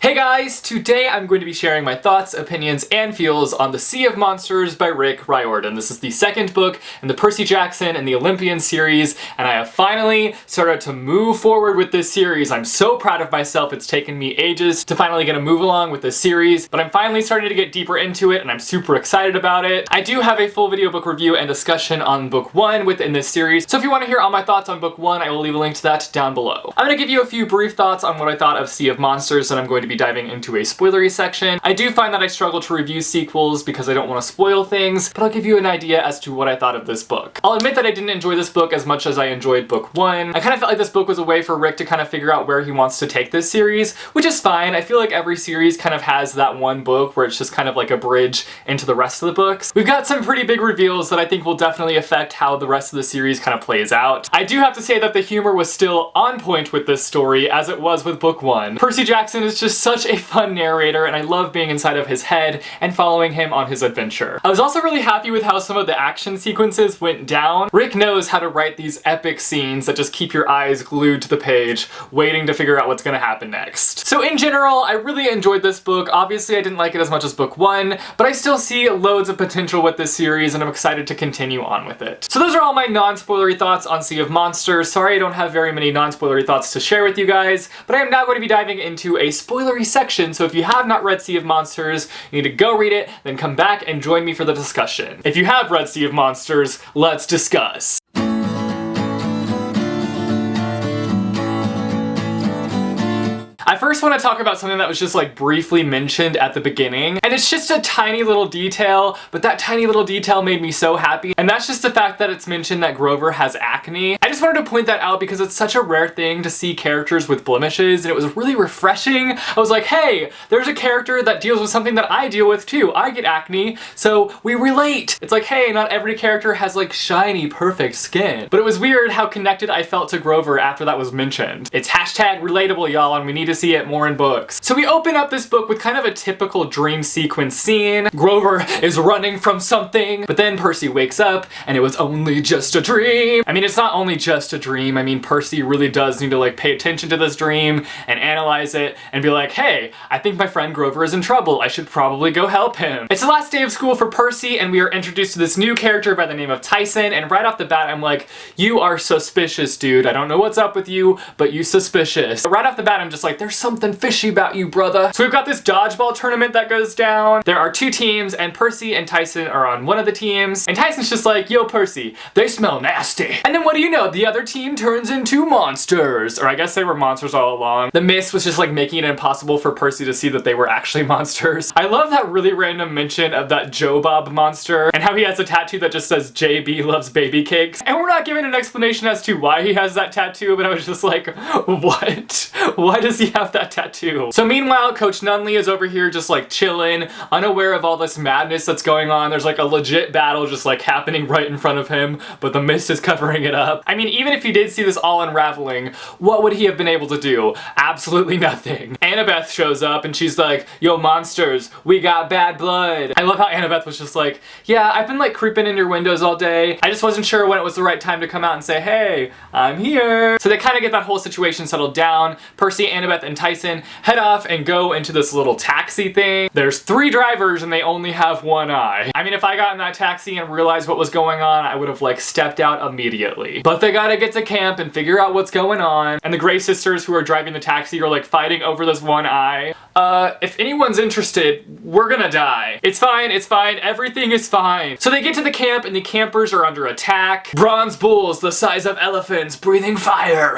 Hey guys, today I'm going to be sharing my thoughts, opinions, and feels on The Sea of Monsters by Riordan. This is the second book in the Percy Jackson and the Olympian series, and I have finally started to move forward with this series. I'm so proud of myself. It's taken me ages to finally get a move along with this series, but I'm finally starting to get deeper into it, and I'm super excited about it. I do have a full video book review and discussion on book 1 within this series, so if you want to hear all my thoughts on book 1, I will leave a link to that down below. I'm going to give you a few brief thoughts on what I thought of Sea of Monsters, and I'm going to be diving into a spoilery section. I do find that I struggle to review sequels because I don't want to spoil things, but I'll give you an idea as to what I thought of this book. I'll admit that I didn't enjoy this book as much as I enjoyed book 1. I kind of felt like this book was a way for Rick to kind of figure out where he wants to take this series, which is fine. I feel like every series kind of has that one book where it's just kind of like a bridge into the rest of the books. We've got some pretty big reveals that I think will definitely affect how the rest of the series kind of plays out. I do have to say that the humor was still on point with this story as it was with book 1. Percy Jackson is just such a fun narrator, and I love being inside of his head and following him on his adventure. I was also really happy with how some of the action sequences went down. Rick knows how to write these epic scenes that just keep your eyes glued to the page, waiting to figure out what's gonna happen next. So in general, I really enjoyed this book. Obviously, I didn't like it as much as book 1, but I still see loads of potential with this series, and I'm excited to continue on with it. So those are all my non-spoilery thoughts on Sea of Monsters. Sorry I don't have very many non-spoilery thoughts to share with you guys, but I am now going to be diving into a spoilery section, so if you have not read Sea of Monsters, you need to go read it, then come back and join me for the discussion. If you have read Sea of Monsters, let's discuss. I first want to talk about something that was just like briefly mentioned at the beginning, and it's just a tiny little detail, but that tiny little detail made me so happy, and that's just the fact that it's mentioned that Grover has acne. I just wanted to point that out because it's such a rare thing to see characters with blemishes, and it was really refreshing. I was like, hey, there's a character that deals with something that I deal with too. I get acne, so we relate. It's like, hey, not every character has like shiny, perfect skin. But it was weird how connected I felt to Grover after that was mentioned. It's hashtag relatable, y'all, and we need to see it more in books. So we open up this book with kind of a typical dream sequence scene. Grover is running from something, but then Percy wakes up and it was only just a dream. I mean, it's not only just a dream. I mean, Percy really does need to like pay attention to this dream and analyze it and be like, hey, I think my friend Grover is in trouble. I should probably go help him. It's the last day of school for Percy, and we are introduced to this new character by the name of Tyson, and right off the bat I'm like, you are suspicious, dude. I don't know what's up with you, but you suspicious. But right off the bat I'm just like, there's something fishy about you, brother. So we've got this dodgeball tournament that goes down. There are 2 teams, and Percy and Tyson are on one of the teams, and Tyson's just like, yo Percy, they smell nasty. And then what do you know, the other team turns into monsters. Or I guess they were monsters all along. The mist was just like making it impossible for Percy to see that they were actually monsters. I love that really random mention of that Joe Bob monster and how he has a tattoo that just says JB loves baby cakes. And we're not given an explanation as to why he has that tattoo, but I was just like, what? Why does he have that tattoo? So meanwhile, Coach Nunley is over here just like chilling, unaware of all this madness that's going on. There's like a legit battle just like happening right in front of him, but the mist is covering it up. I mean, even if he did see this all unraveling, what would he have been able to do? Absolutely nothing. Annabeth shows up and she's like, yo monsters, we got bad blood. I love how Annabeth was just like, yeah, I've been like creeping in your windows all day. I just wasn't sure when it was the right time to come out and say, hey, I'm here. So they kind of get that whole situation settled down. Percy, Annabeth, and Tyson head off and go into this little taxi thing. There's 3 drivers and they only have 1 eye. I mean, if I got in that taxi and realized what was going on, I would have like stepped out immediately. But they gotta get to camp and figure out what's going on. And the Grey sisters who are driving the taxi are like fighting over this 1 eye. If anyone's interested, we're gonna die. It's fine, everything is fine. So they get to the camp and the campers are under attack. Bronze bulls the size of elephants breathing fire.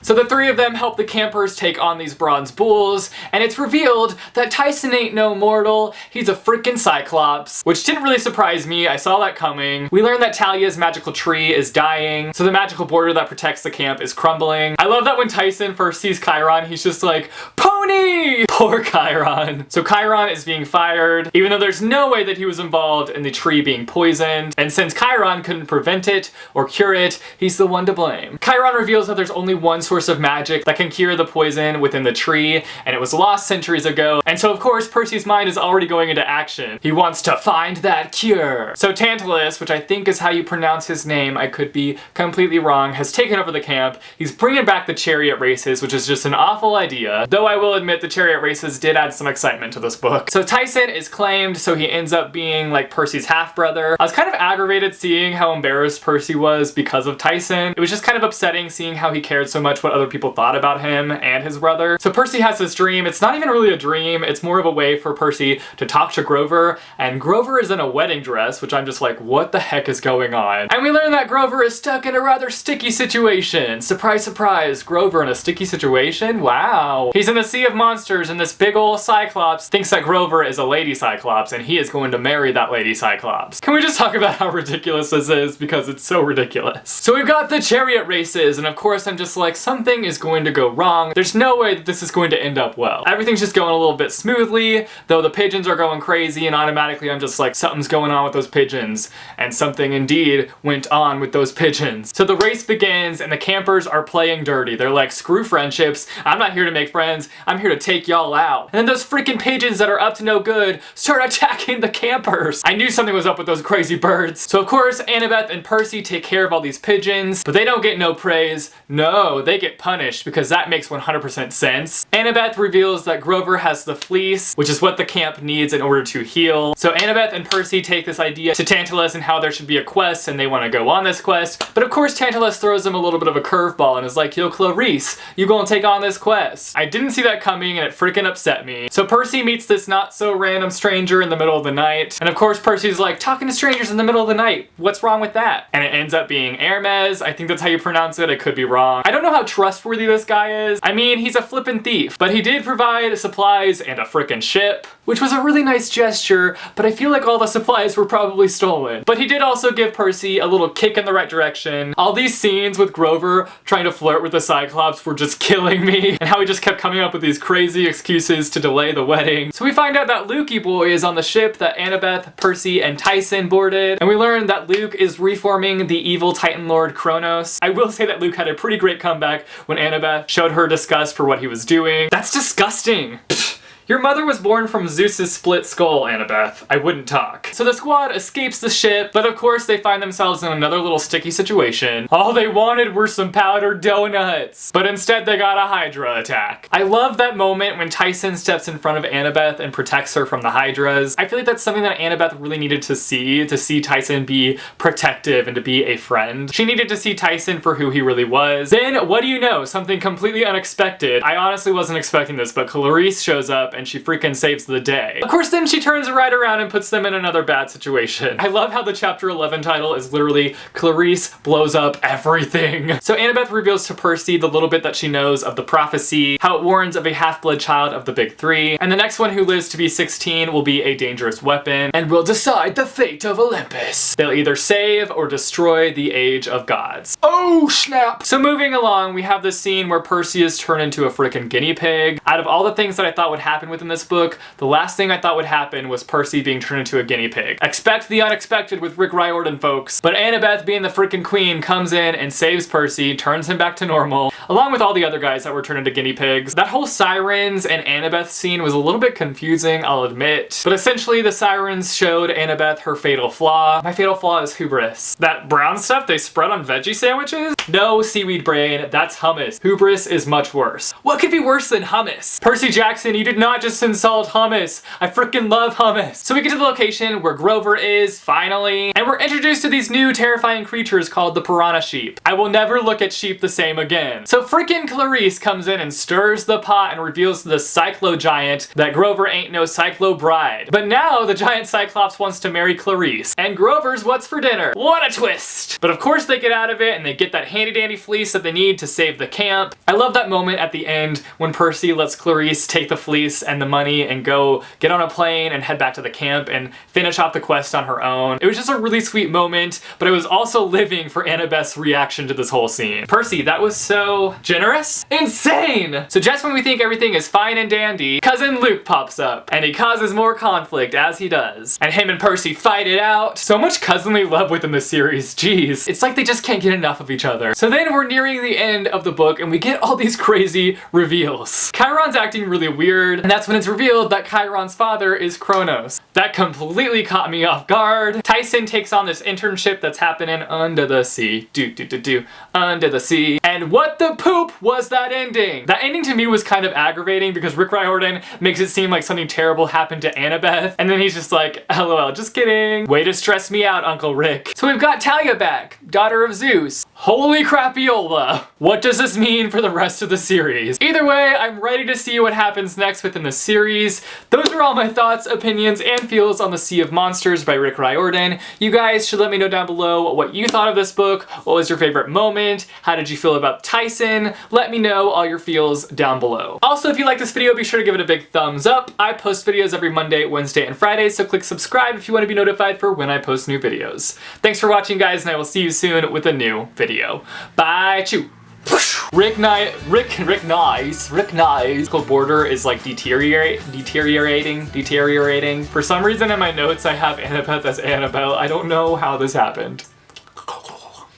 So the 3 of them help the campers take on these bronze bulls, and it's revealed that Tyson ain't no mortal, he's a freaking Cyclops, which didn't really surprise me. I saw that coming. We learned that Talia's magical tree is dying, so the magical border that protects the camp is crumbling. I love that when Tyson first sees Chiron, he's just like, pony! Poor Chiron. So Chiron is being fired, even though there's no way that he was involved in the tree being poisoned. And since Chiron couldn't prevent it or cure it, he's the one to blame. Chiron reveals that there's only one source of magic that can cure the poison within the tree, and it was lost centuries ago. And so of course Percy's mind is already going into action. He wants to find that cure. So Tantalus, which I think is how you pronounce his name, I could be completely wrong, has taken over the camp. He's bringing back the Chariot Races, which is just an awful idea. Though I will admit the Chariot Races did add some excitement to this book. So Tyson is claimed, so he ends up being like Percy's half-brother. I was kind of aggravated seeing how embarrassed Percy was because of Tyson. It was just kind of upsetting seeing how he cared so much what other people thought about him and his brother. So Percy has this dream. It's not even really a dream. It's more of a way for Percy to talk to Grover, and Grover is in a wedding dress, which I'm just like, what the heck is going on? And we learn that Grover is stuck in a rather sticky situation. Surprise, surprise, Grover in a sticky situation? Wow. He's in the Sea of Monsters, and this big ol' Cyclops thinks that Grover is a lady Cyclops, and he is going to marry that lady Cyclops. Can we just talk about how ridiculous this is? Because it's so ridiculous. So we've got the Chariot Races, and of course I'm just like, something is going to go wrong. There's no way that this is going to end up well. Everything's just going a little bit smoothly, though the pigeons are going crazy, and automatically I'm just like, something's going on with those pigeons. And something indeed went on with those pigeons. So the race begins, and the campers are playing dirty. They're like, screw friendships. I'm not here to make friends. I'm here to take y'all out. And then those freaking pigeons that are up to no good start attacking the campers. I knew something was up with those crazy birds. So of course, Annabeth and Percy take care of all these pigeons, but they don't get no praise. No, they get punished, because that makes 100% sense. Annabeth reveals that Grover has the fleece, which is what the camp needs in order to heal. So Annabeth and Percy take this idea to Tantalus and how there should be a quest, and they want to go on this quest. But of course Tantalus throws them a little bit of a curveball and is like, yo Clarice, you gonna take on this quest? I didn't see that coming, and it freaking upset me. So Percy meets this not so random stranger in the middle of the night, and of course Percy's like, talking to strangers in the middle of the night, what's wrong with that? And it ends up being Hermes. I think that's how you pronounce it. I could be wrong. I don't know how trustworthy this guy is. I mean, he's a flippin' thief, but he did provide supplies and a frickin' ship, which was a really nice gesture, but I feel like all the supplies were probably stolen. But he did also give Percy a little kick in the right direction. All these scenes with Grover trying to flirt with the Cyclops were just killing me, and how he just kept coming up with these crazy excuses to delay the wedding. So we find out that Lukey boy is on the ship that Annabeth, Percy, and Tyson boarded, and we learn that Luke is reforming the evil Titan Lord Kronos. I will say that Luke had a pretty great comeback when Annabeth showed her disgust for what he was doing. That's disgusting. Your mother was born from Zeus's split skull, Annabeth. I wouldn't talk. So the squad escapes the ship, but of course they find themselves in another little sticky situation. All they wanted were some powdered donuts, but instead they got a Hydra attack. I love that moment when Tyson steps in front of Annabeth and protects her from the Hydras. I feel like that's something that Annabeth really needed to see Tyson be protective and to be a friend. She needed to see Tyson for who he really was. Then, what do you know? Something completely unexpected. I honestly wasn't expecting this, but Clarice shows up and she freaking saves the day. Of course, then she turns right around and puts them in another bad situation. I love how the chapter 11 title is literally Clarice blows up everything. So Annabeth reveals to Percy the little bit that she knows of the prophecy, how it warns of a half-blood child of the big three, and the next one who lives to be 16 will be a dangerous weapon and will decide the fate of Olympus. They'll either save or destroy the age of gods. Oh snap! So moving along, we have this scene where Percy is turned into a freaking guinea pig. Out of all the things that I thought would happen within this book, the last thing I thought would happen was Percy being turned into a guinea pig. Expect the unexpected with Rick Riordan, folks. But Annabeth, being the freaking queen, comes in and saves Percy, turns him back to normal, along with all the other guys that were turned into guinea pigs. That whole Sirens and Annabeth scene was a little bit confusing, I'll admit. But essentially, the Sirens showed Annabeth her fatal flaw. My fatal flaw is hubris. That brown stuff they spread on veggie sandwiches? No, seaweed brain, that's hummus. Hubris is much worse. What could be worse than hummus? Percy Jackson, you did not just insult hummus. I freaking love hummus. So we get to the location where Grover is, finally, and we're introduced to these new terrifying creatures called the Piranha Sheep. I will never look at sheep the same again. So freaking Clarice comes in and stirs the pot and reveals to the Cyclo Giant that Grover ain't no Cyclo bride. But now the giant Cyclops wants to marry Clarice, and Grover's what's for dinner. What a twist! But of course they get out of it and they get that handy dandy fleece that they need to save the camp. I love that moment at the end when Percy lets Clarice take the fleece gifts and the money and go get on a plane and head back to the camp and finish off the quest on her own. It was just a really sweet moment, but I was also living for Annabeth's reaction to this whole scene. Percy, that was so generous? Insane! So just when we think everything is fine and dandy, Cousin Luke pops up, and he causes more conflict as he does. And him and Percy fight it out. So much cousinly love within the series, jeez. It's like they just can't get enough of each other. So then we're nearing the end of the book and we get all these crazy reveals. Chiron's acting really weird, and that's when it's revealed that Chiron's father is Kronos. That completely caught me off guard. Tyson takes on this internship that's happening under the sea. Under the sea. And what the poop was that ending? That ending to me was kind of aggravating because Rick Riordan makes it seem like something terrible happened to Annabeth, and then he's just like, LOL, just kidding. Way to stress me out, Uncle Rick. So we've got Talia back, daughter of Zeus. Holy crapiola! What does this mean for the rest of the series? Either way, I'm ready to see what happens next within the series. Those are all my thoughts, opinions, and feels on The Sea of Monsters by Rick Riordan. You guys should let me know down below what you thought of this book. What was your favorite moment? How did you feel about Tyson? Let me know all your feels down below. Also, if you like this video, be sure to give it a big thumbs up. I post videos every Monday, Wednesday, and Friday, so click subscribe if you want to be notified for when I post new videos. Thanks for watching, guys, and I will see you soon with a new video. Bye, chew. Rick Nice border is like deteriorating. For some reason in my notes I have Annabeth as Annabelle. I don't know how this happened.